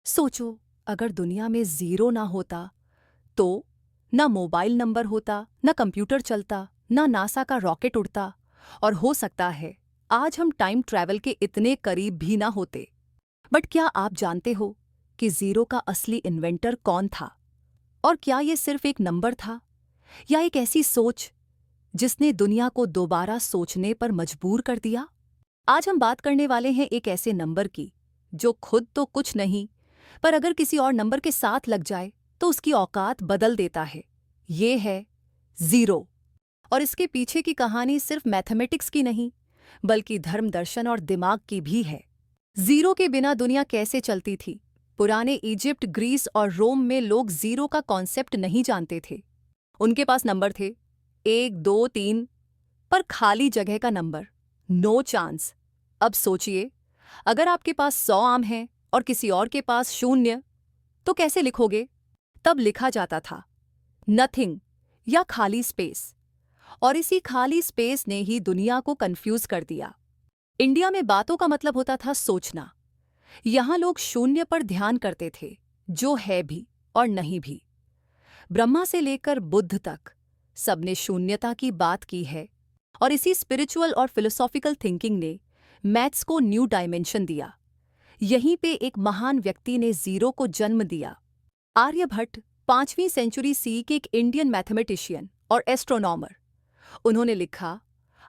सोचो, अगर दुनिया में जीरो ना होता तो ना मोबाइल नंबर होता, ना कंप्यूटर चलता, ना नासा का रॉकेट उड़ता, और हो सकता है आज हम टाइम ट्रैवल के इतने करीब भी ना होते। बट क्या आप जानते हो कि जीरो का असली इन्वेंटर कौन था? और क्या ये सिर्फ एक नंबर था या एक ऐसी सोच जिसने दुनिया को दोबारा सोचने पर मजबूर कर दिया? आज हम बात करने वाले हैं एक ऐसे नंबर की जो खुद तो कुछ नहीं, पर अगर किसी और नंबर के साथ लग जाए तो उसकी औकात बदल देता है। ये है जीरो। और इसके पीछे की कहानी सिर्फ मैथमेटिक्स की नहीं, बल्कि धर्म, दर्शन और दिमाग की भी है। जीरो के बिना दुनिया कैसे चलती थी? पुराने इजिप्ट, ग्रीस और रोम में लोग जीरो का कॉन्सेप्ट नहीं जानते थे। उनके पास नंबर थे, 1, 2, 3, पर खाली जगह का नंबर, नो चांस। अब सोचिए, अगर आपके पास 100 आम हैं और किसी और के पास 0, तो कैसे लिखोगे? तब लिखा जाता था नथिंग या खाली स्पेस। और इसी खाली स्पेस ने ही दुनिया को कंफ्यूज कर दिया। इंडिया में बातों का मतलब होता था सोचना। यहां लोग शून्य पर ध्यान करते थे, जो है भी और नहीं भी। ब्रह्मा से लेकर बुद्ध तक सबने शून्यता की बात की है। और इसी स्पिरिचुअल और फिलोसॉफिकल थिंकिंग ने मैथ्स को न्यू डायमेंशन दिया। यहीं पे एक महान व्यक्ति ने जीरो को जन्म दिया। आर्यभट्ट, 5वीं सेंचुरी सी के एक इंडियन मैथमेटिशियन और एस्ट्रोनॉमर। उन्होंने लिखा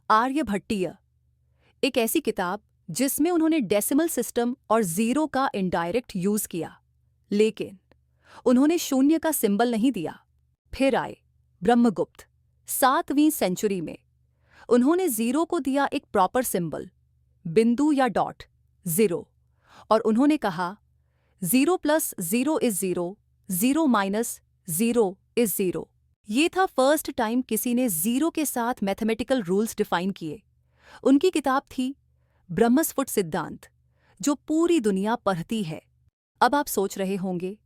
आर्यभट्टीय, एक ऐसी किताब जिसमें उन्होंने डेसिमल सिस्टम और जीरो का इनडायरेक्ट यूज किया। लेकिन उन्होंने शून्य का सिंबल नहीं दिया। फिर आए ब्रह्मगुप्त, 7वीं सेंचुरी में। उन्होंने जीरो को दिया एक प्रॉपर सिंबल, बिंदु या डॉट, जीरो। और उन्होंने कहा 0+0 इज 0, 0-0 इज 0। ये था फर्स्ट टाइम किसी ने जीरो के साथ मैथमेटिकल रूल्स डिफाइन किए। उनकी किताब थी ब्रह्मस्फुट सिद्धांत, जो पूरी दुनिया पढ़ती है। अब आप सोच रहे होंगे,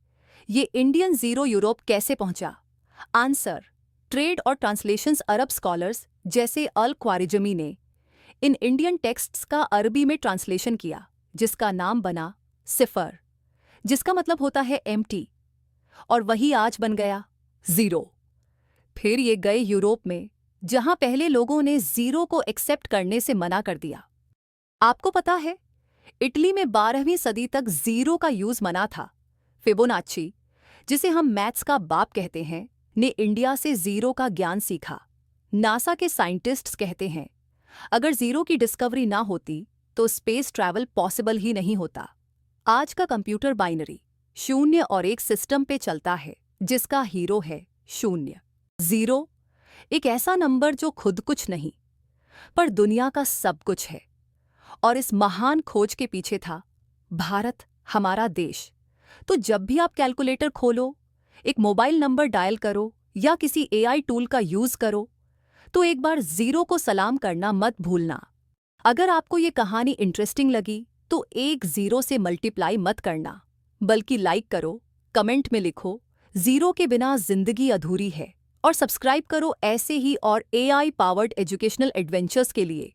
ये इंडियन जीरो यूरोप कैसे पहुंचा? आंसर, ट्रेड और ट्रांसलेशंस। अरब स्कॉलर्स जैसे अल ख्वारिजमी ने इन इंडियन टेक्स्ट्स का अरबी में ट्रांसलेशन किया, जिसका नाम बना सिफर, जिसका मतलब होता है एम्प्टी। और वही आज बन गया जीरो। फिर ये गए यूरोप में, जहां पहले लोगों ने जीरो को एक्सेप्ट करने से मना कर दिया। आपको पता है, इटली में 12वीं सदी तक जीरो का यूज मना था। फिबोनाची, जिसे हम मैथ्स का बाप कहते हैं, ने इंडिया से जीरो का ज्ञान सीखा। नासा के साइंटिस्ट्स कहते हैं, अगर जीरो की डिस्कवरी ना होती तो स्पेस ट्रैवल पॉसिबल ही नहीं होता। आज का कंप्यूटर बाइनरी 0 और 1 सिस्टम पे चलता है, जिसका हीरो है शून्य। जीरो एक ऐसा नंबर जो खुद कुछ नहीं, पर दुनिया का सब कुछ है। और इस महान खोज के पीछे था भारत, हमारा देश। तो जब भी आप कैलकुलेटर खोलो, एक मोबाइल नंबर डायल करो या किसी एआई टूल का यूज करो, तो एक बार जीरो को सलाम करना मत भूलना। अगर आपको ये कहानी इंटरेस्टिंग लगी तो एक जीरो से मल्टीप्लाई मत करना, बल्कि लाइक करो, कमेंट में लिखो जीरो के बिना जिंदगी अधूरी है, और सब्सक्राइब करो ऐसे ही और एआई पावर्ड एजुकेशनल एडवेंचर्स के लिए।